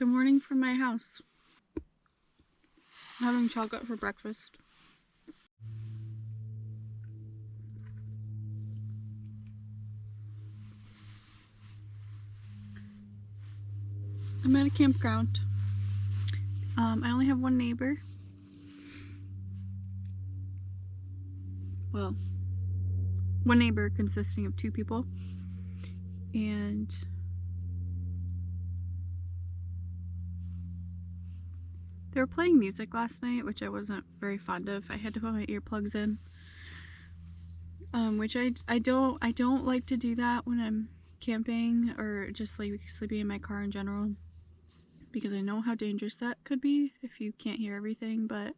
Good morning from my house. I'm having chocolate for breakfast. I'm at a campground. I only have one neighbor. Well, one neighbor consisting of two people. And they were playing music last night, which I wasn't very fond of. I had to put my earplugs in. Which I don't like to do that when I'm camping or just like sleeping in my car in general, because I know how dangerous that could be if you can't hear everything. But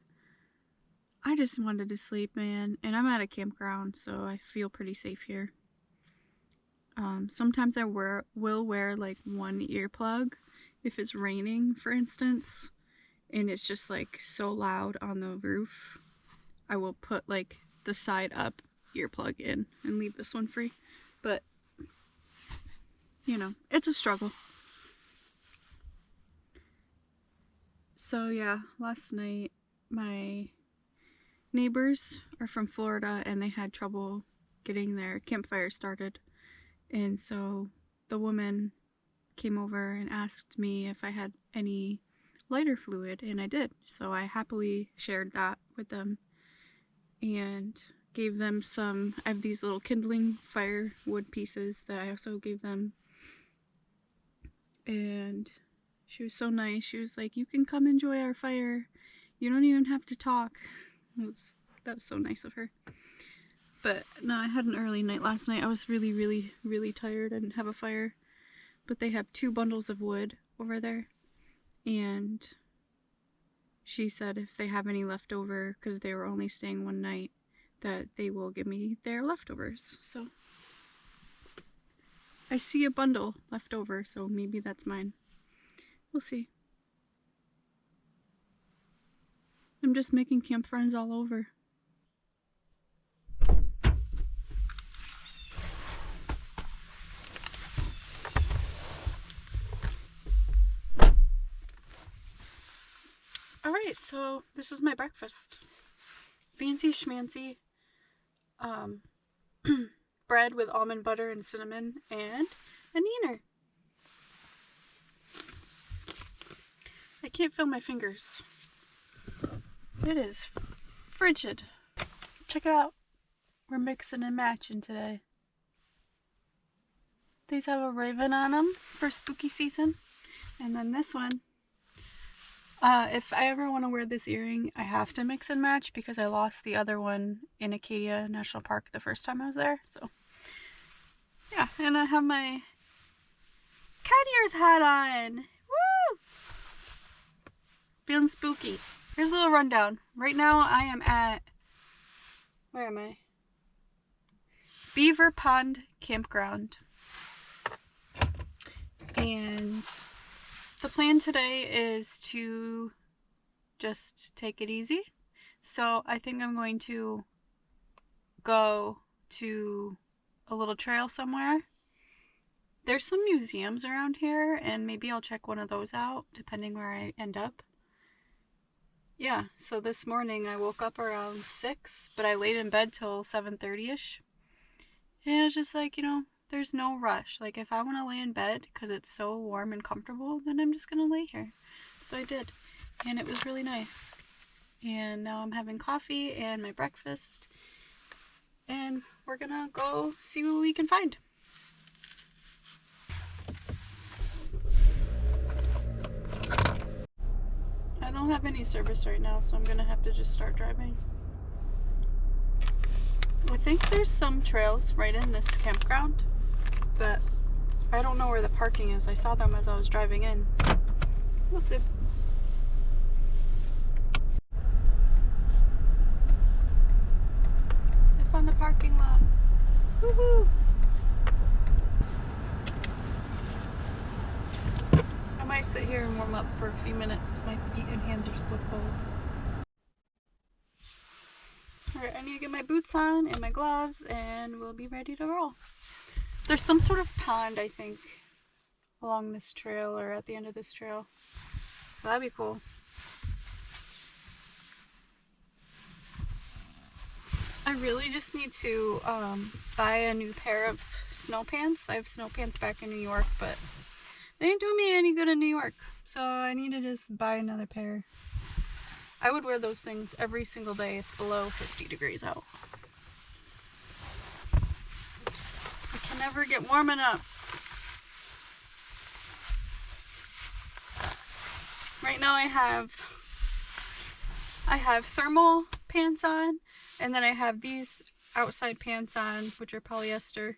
I just wanted to sleep, man, and I'm at a campground, so I feel pretty safe here. Sometimes I will wear like one earplug if it's raining, for instance, and it's just like so loud on the roof. I will put like the side up earplug in and leave this one free. But you know, it's a struggle. So yeah, last night my neighbors are from Florida and they had trouble getting their campfire started. And so the woman came over and asked me if I had any lighter fluid, and I did. So I happily shared that with them and gave them some. I have these little kindling firewood pieces that I also gave them. And she was so nice. She was like, "You can come enjoy our fire. You don't even have to talk." That was so nice of her. But no, I had an early night last night. I was really tired. I didn't have a fire. But they have 2 bundles of wood over there. And she said if they have any left over, because they were only staying one night, that they will give me their leftovers. So I see a bundle left over, so maybe that's mine. We'll see. I'm just making camp friends all over. Alright, so this is my breakfast. Fancy schmancy bread with almond butter and cinnamon and a neener. I can't feel my fingers. It is frigid. Check it out. We're mixing and matching today. These have a raven on them for spooky season. And then this one, if I ever want to wear this earring, I have to mix and match because I lost the other one in Acadia National Park the first time I was there. So yeah, and I have my cat ears hat on. Woo! Feeling spooky. Here's a little rundown. Right now I am at, where am I? Beaver Pond Campground. And the plan today is to just take it easy. So I think I'm going to go to a little trail somewhere. There's some museums around here, and maybe I'll check one of those out depending where I end up. Yeah, so this morning I woke up around 6, but I laid in bed till 7:30ish. And it was just like, you know, there's no rush. Like, if I want to lay in bed because it's so warm and comfortable, then I'm just going to lay here. So I did. And it was really nice. And now I'm having coffee and my breakfast. And we're going to go see what we can find. I don't have any service right now, so I'm going to have to just start driving. I think there's some trails right in this campground, but I don't know where the parking is. I saw them as I was driving in. We'll see. I found a parking lot. Woohoo! I might sit here and warm up for a few minutes. My feet and hands are still cold. Alright, I need to get my boots on and my gloves and we'll be ready to roll. There's some sort of pond, I think, along this trail or at the end of this trail. So that'd be cool. I really just need to buy a new pair of snow pants. I have snow pants back in New York, but they ain't doing me any good in New York. So I need to just buy another pair. I would wear those things every single day. It's below 50 degrees out. I can never get warm enough. Right now I have thermal pants on, and then I have these outside pants on, which are polyester.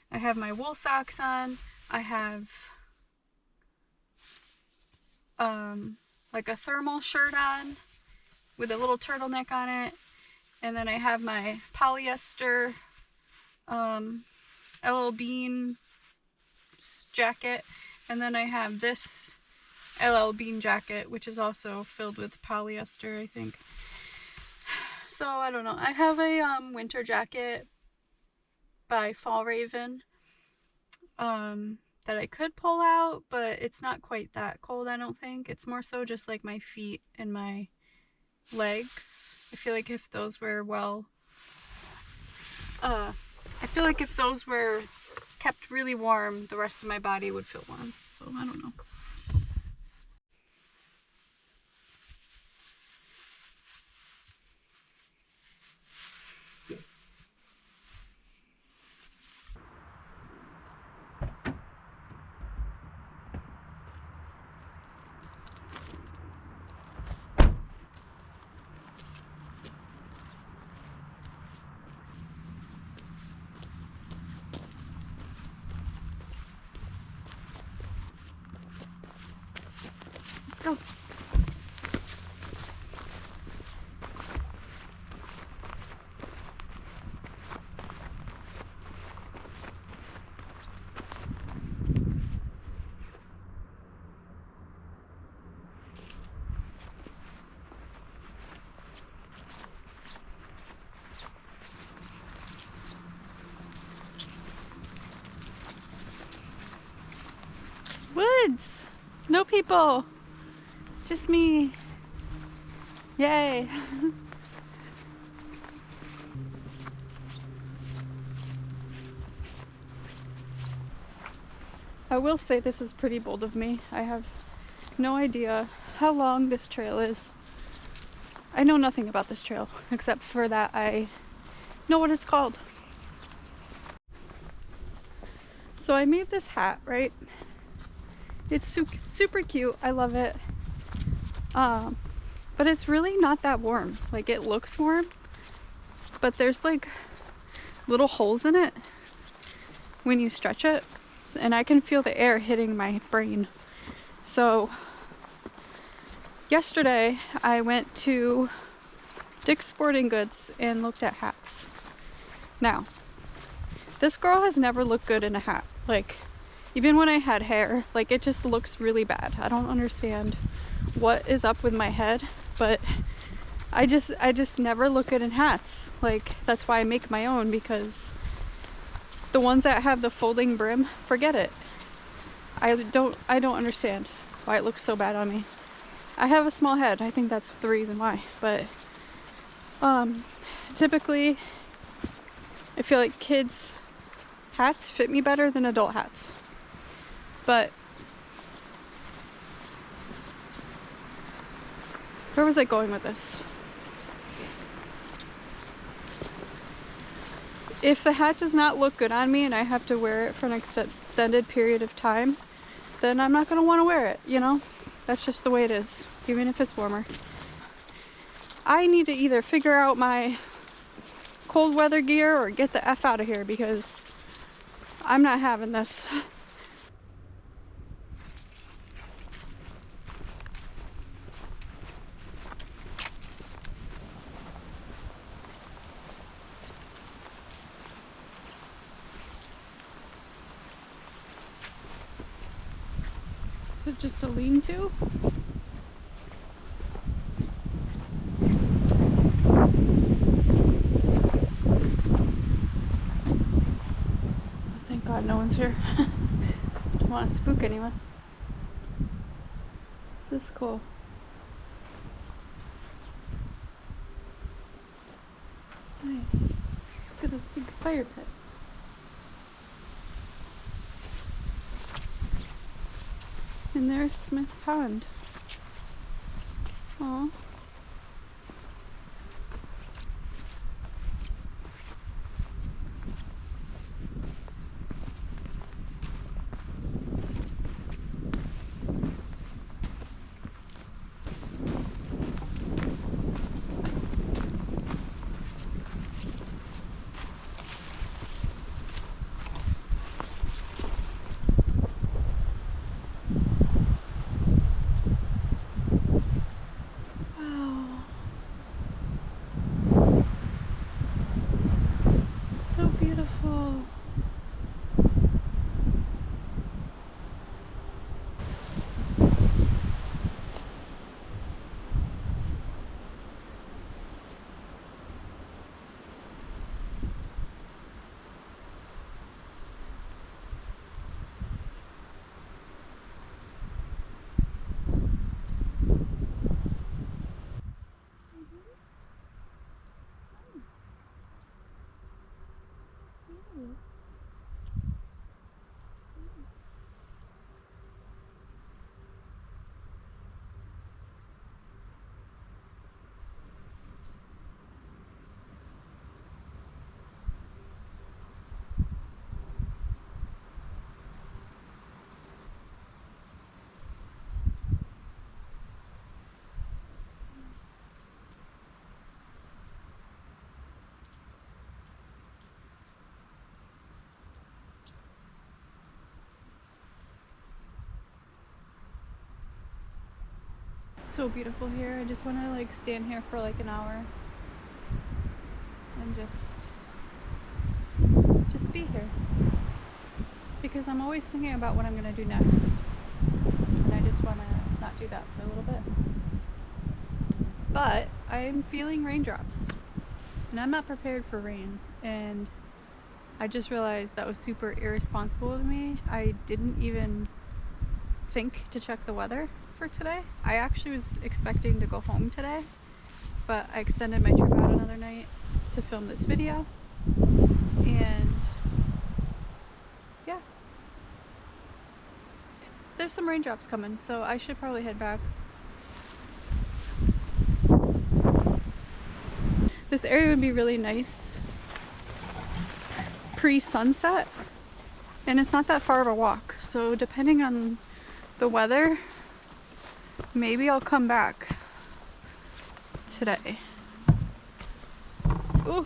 I have my wool socks on. I have like a thermal shirt on with a little turtleneck on it, and then I have my polyester LL Bean jacket, and then I have this LL Bean jacket, which is also filled with polyester, I think. So I don't know. I have a winter jacket by Fall Raven that I could pull out, but it's not quite that cold, I don't think. It's more so just like my feet and my legs. I feel like if those were kept really warm, the rest of my body would feel warm. So I don't know. Let's go. Woods! No people! Just me! Yay! I will say this is pretty bold of me. I have no idea how long this trail is. I know nothing about this trail, except for that I know what it's called. So I made this hat, right? It's super cute. I love it. But it's really not that warm. Like, it looks warm, but there's like little holes in it when you stretch it, and I can feel the air hitting my brain. So yesterday I went to Dick's Sporting Goods and looked at hats. Now, this girl has never looked good in a hat. Like, even when I had hair, like, it just looks really bad. I don't understand what is up with my head, but I just never look good in hats. Like, that's why I make my own, because the ones that have the folding brim, forget it. I don't understand why it looks so bad on me. I have a small head. I think that's the reason why. But typically I feel like kids' hats fit me better than adult hats. But where was I going with this? If the hat does not look good on me and I have to wear it for an extended period of time, then I'm not going to want to wear it, you know? That's just the way it is, even if it's warmer. I need to either figure out my cold weather gear or get the F out of here, because I'm not having this. Is it just a lean-to? Thank God no one's here. want to spook anyone. This is cool. Nice. Look at this big fire pit. And there's Smith Pond. Aw. So beautiful. So beautiful here. I just want to like stand here for like an hour and just be here, because I'm always thinking about what I'm going to do next, and I just want to not do that for a little bit. But I'm feeling raindrops and I'm not prepared for rain, and I just realized that was super irresponsible of me. I didn't even think to check the weather for today. I actually was expecting to go home today, but I extended my trip out another night to film this video, and yeah, there's some raindrops coming, so I should probably head back. This area would be really nice pre-sunset, and it's not that far of a walk, so depending on the weather, maybe I'll come back today. Ooh.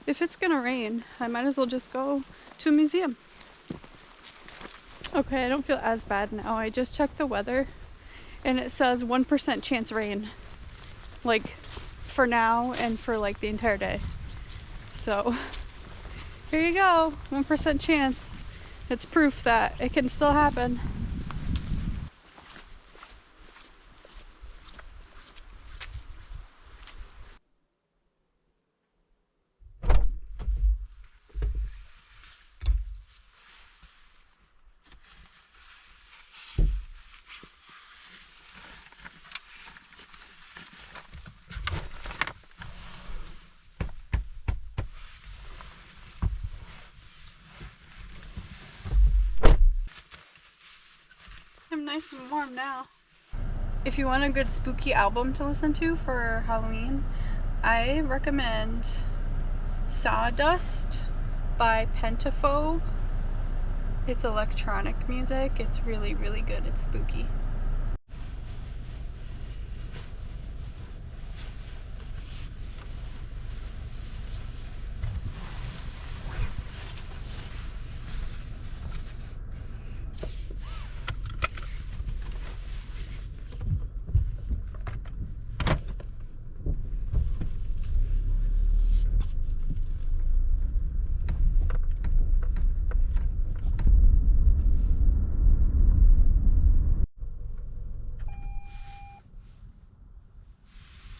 If it's gonna rain, I might as well just go to a museum. Okay, I don't feel as bad now. I just checked the weather and it says 1% chance rain, like for now and for like the entire day. So here you go, 1% chance. It's proof that it can still happen. I'm nice and warm now. If you want a good spooky album to listen to for Halloween, I recommend Sawdust by Pentaphobe. It's electronic music. It's really, really good. It's spooky.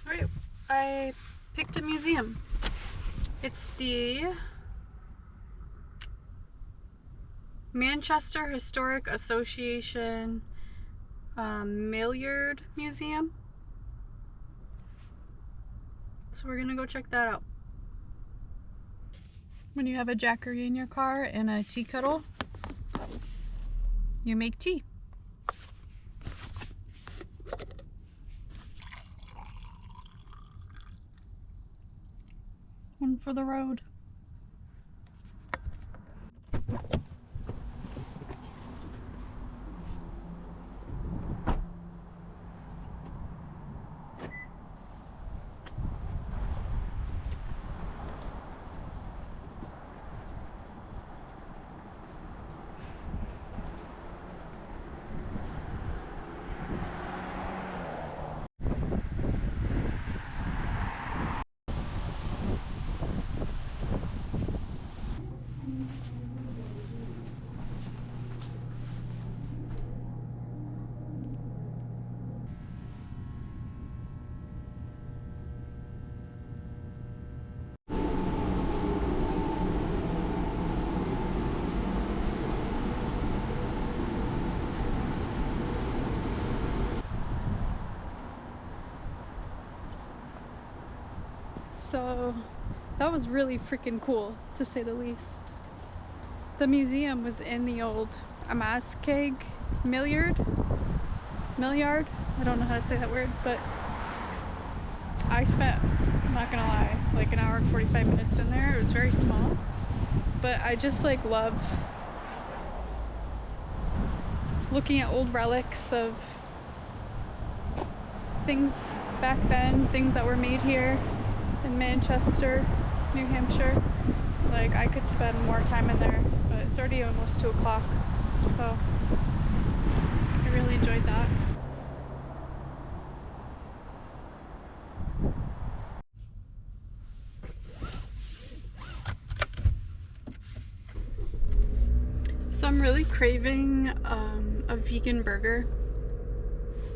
Alright, I picked a museum. It's the Manchester Historic Association Milliard Museum. So we're gonna go check that out. When you have a Jackery in your car and a tea kettle, you make tea. One for the road. So that was really freaking cool, to say the least. The museum was in the old Amaskeg Milliard. I don't know how to say that word, but I spent, I'm not gonna lie, like an hour and 45 minutes in there. It was very small, but I just like love looking at old relics of things back then, things that were made here in Manchester, New Hampshire. Like, I could spend more time in there, but it's already almost 2 o'clock, so I really enjoyed that. So I'm really craving a vegan burger.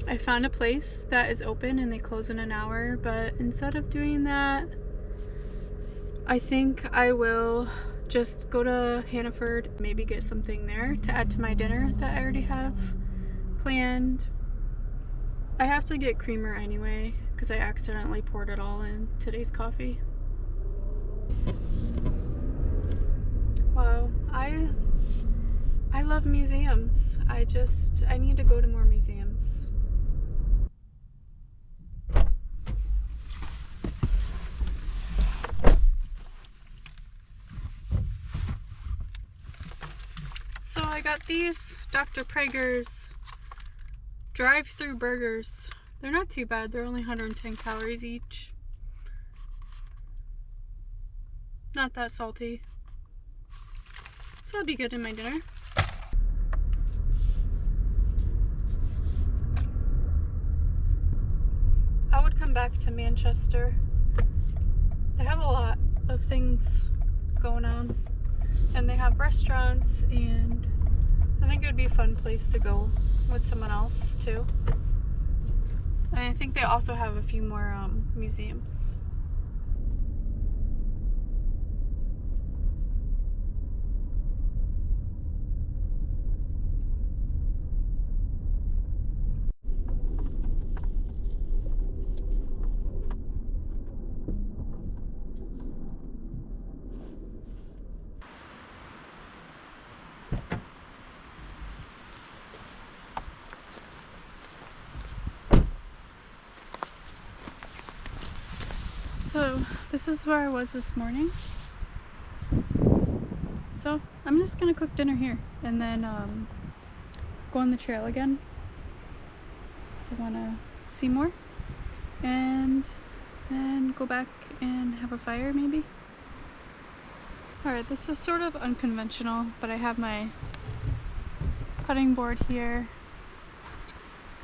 I found a place that is open and they close in an hour, but instead of doing that, I think I will just go to Hannaford, maybe get something there to add to my dinner that I already have planned. I have to get creamer anyway because I accidentally poured it all in today's coffee. Wow, I love museums. I need to go to more museums. So I got these Dr. Prager's drive-through burgers. They're not too bad. They're only 110 calories each. Not that salty. So that'll be good in my dinner. I would come back to Manchester. They have a lot of things going on. And they have restaurants, and I think it would be a fun place to go with someone else too. And I think they also have a few more museums. So this is where I was this morning. So I'm just gonna cook dinner here and then go on the trail again if I wanna see more, and then go back and have a fire maybe. Alright, this is sort of unconventional, but I have my cutting board here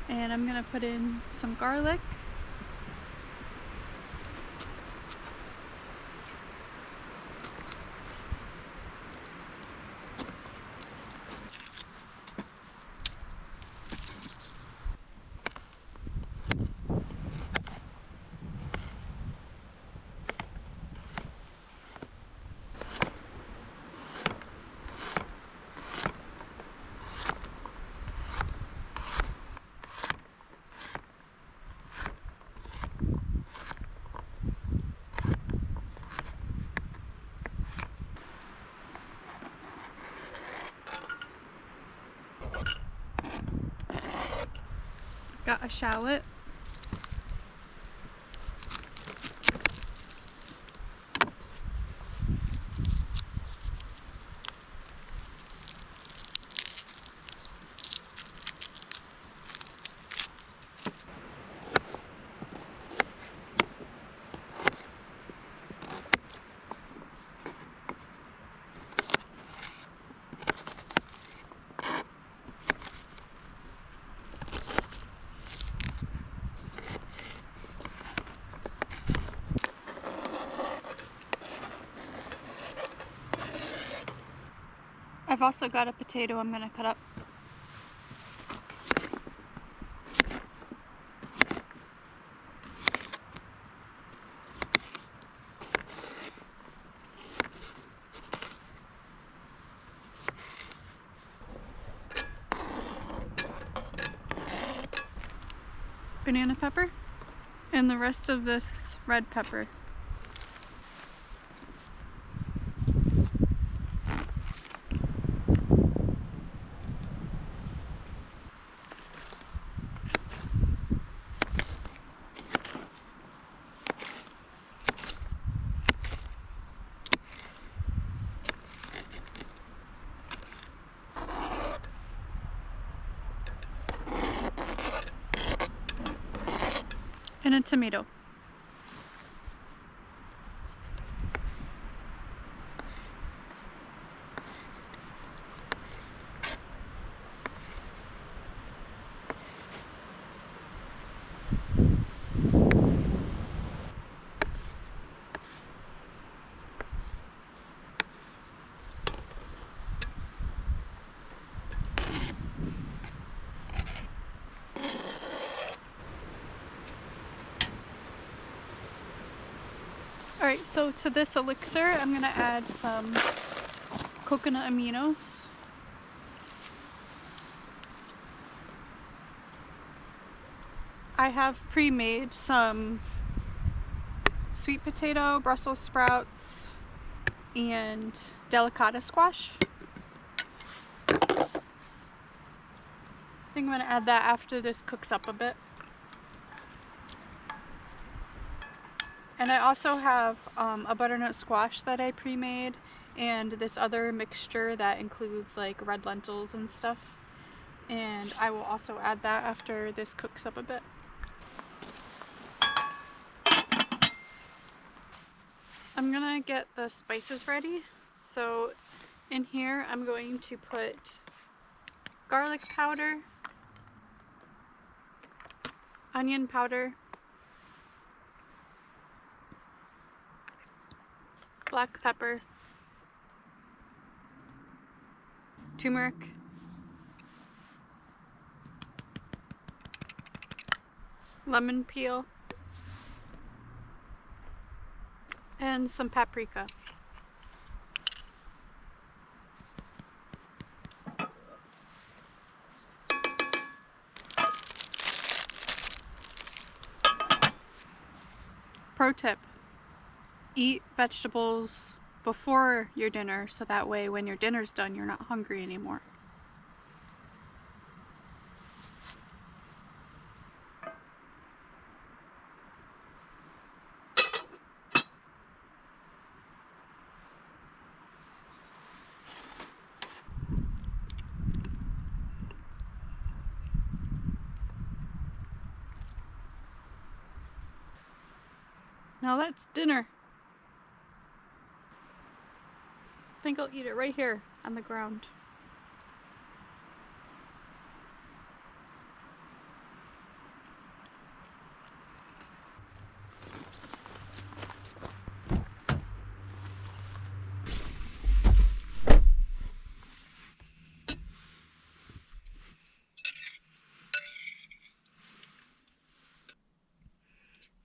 and I'm gonna put in some garlic. Got a shallot. I've also got a potato I'm gonna cut up. Banana pepper, and the rest of this red pepper. And a tomato. Alright, so to this elixir, I'm going to add some coconut aminos. I have pre-made some sweet potato, Brussels sprouts, and delicata squash. I think I'm going to add that after this cooks up a bit. And I also have a butternut squash that I pre-made, and this other mixture that includes like red lentils and stuff. And I will also add that after this cooks up a bit. I'm gonna get the spices ready. So in here I'm going to put garlic powder, onion powder, black pepper, turmeric, lemon peel, and some paprika. Pro tip: eat vegetables before your dinner so that way when your dinner's done you're not hungry anymore. Now that's dinner. I think I'll eat it right here on the ground.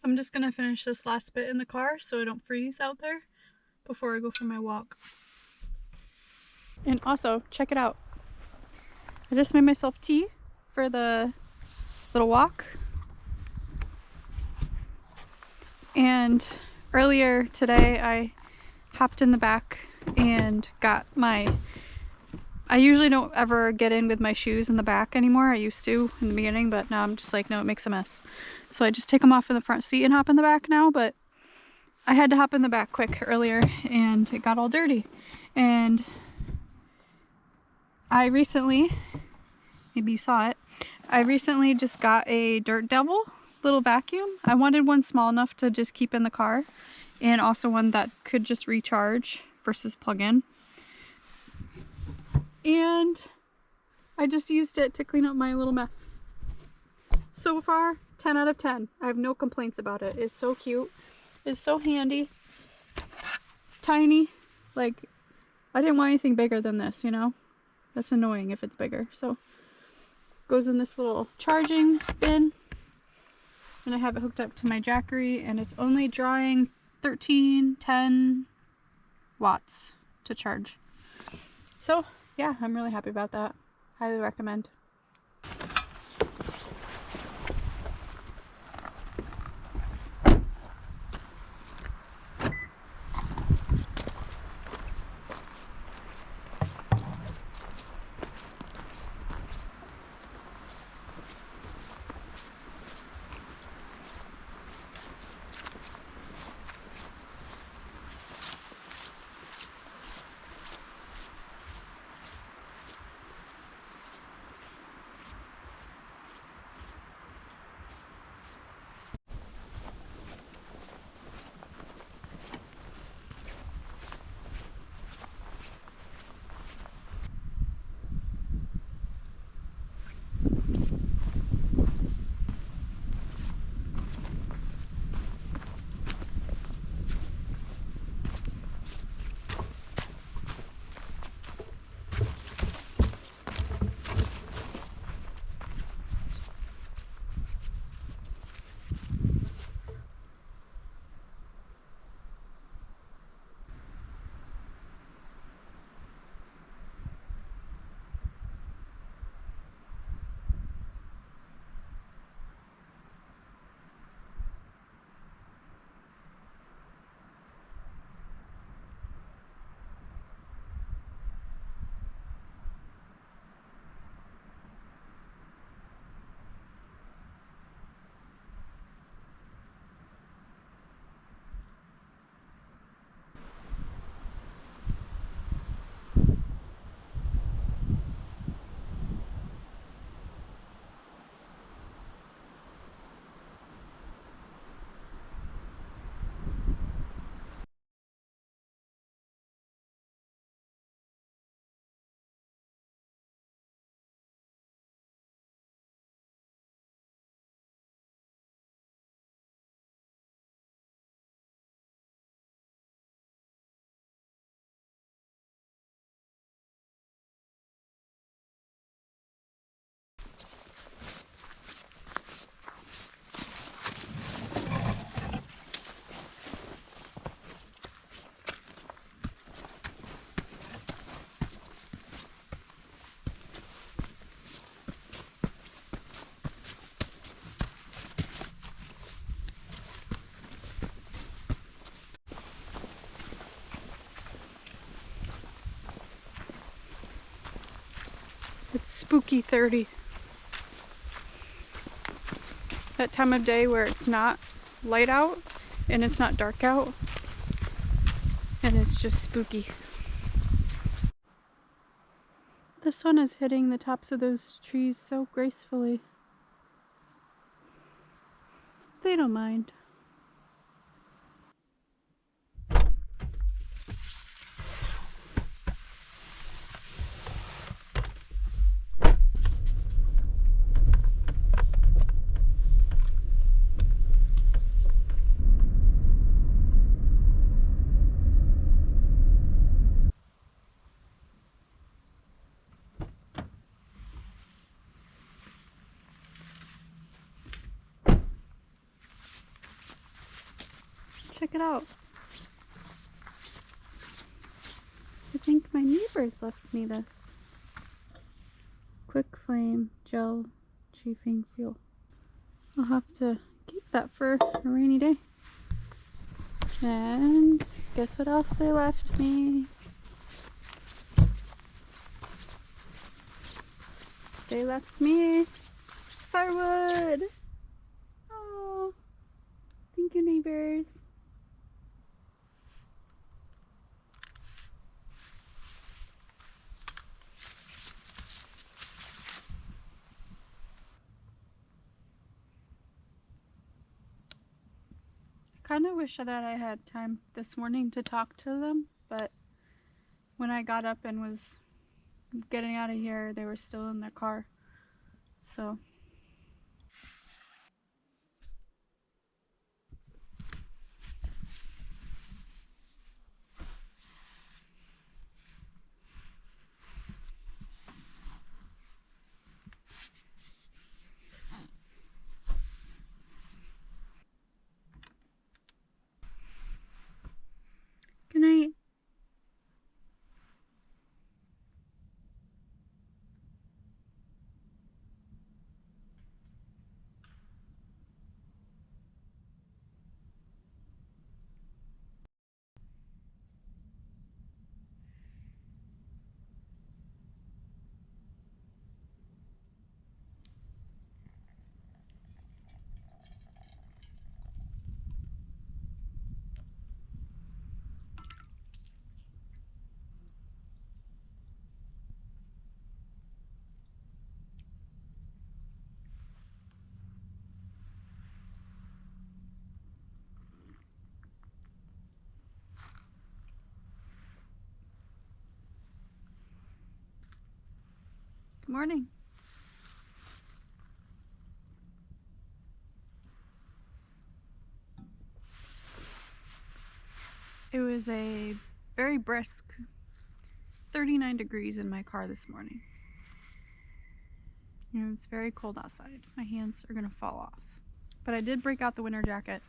I'm just gonna finish this last bit in the car so I don't freeze out there before I go for my walk. And also, check it out. I just made myself tea for the little walk. And earlier today I hopped in the back and got my I usually don't ever get in with my shoes in the back anymore. I used to in the beginning, but now I'm just like, no, it makes a mess. So I just take them off in the front seat and hop in the back now, but I had to hop in the back quick earlier and it got all dirty. And I recently, maybe you saw it, I recently just got a Dirt Devil little vacuum. I wanted one small enough to just keep in the car and also one that could just recharge versus plug in. And I just used it to clean up my little mess. So far, 10 out of 10. I have no complaints about it. It's so cute. It's so handy. Tiny. Like, I didn't want anything bigger than this, you know? That's annoying if it's bigger. So, goes in this little charging bin. And I have it hooked up to my Jackery, and it's only drawing 10 watts to charge. So, yeah, I'm really happy about that. Highly recommend. It's spooky 30. That time of day where it's not light out and it's not dark out and it's just spooky. The sun is hitting the tops of those trees so gracefully. They don't mind. Check it out. I think my neighbors left me this. Quick flame gel chafing fuel. I'll have to keep that for a rainy day. And guess what else they left me? They left me firewood. Oh, thank you, neighbors. I kind of wish that I had time this morning to talk to them, but when I got up and was getting out of here, they were still in their car. So good night. Good morning. It was a very brisk 39 degrees in my car this morning. And it's very cold outside. My hands are gonna fall off. But I did break out the winter jacket.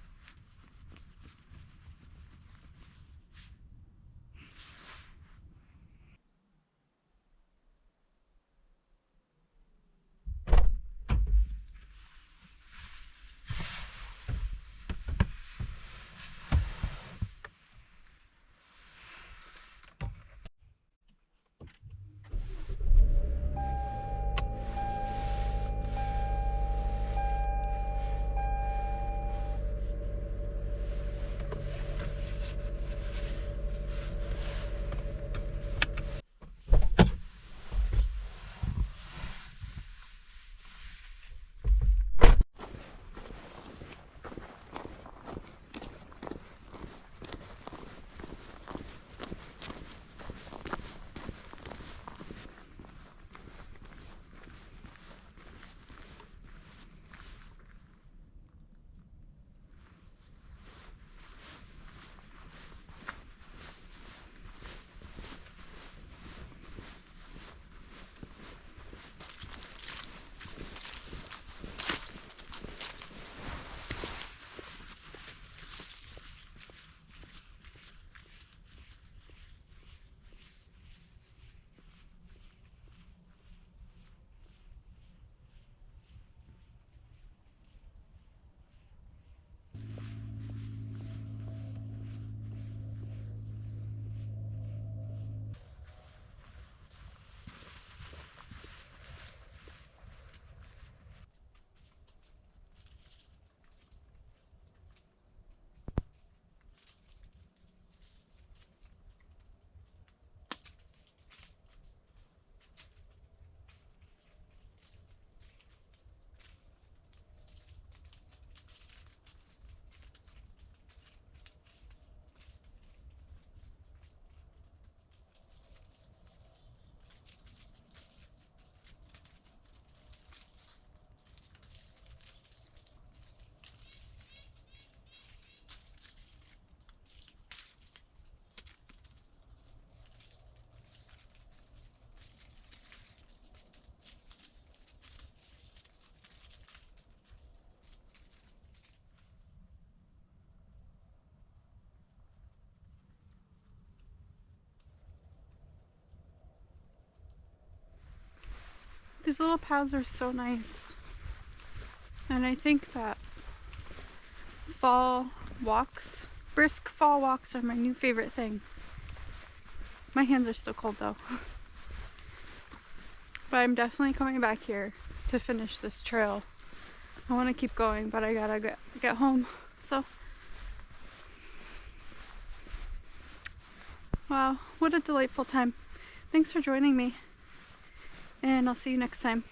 These little paths are so nice. And I think that fall walks, brisk fall walks, are my new favorite thing. My hands are still cold though. But I'm definitely coming back here to finish this trail. I want to keep going, but I gotta get home. So, wow, what a delightful time. Thanks for joining me, and I'll see you next time.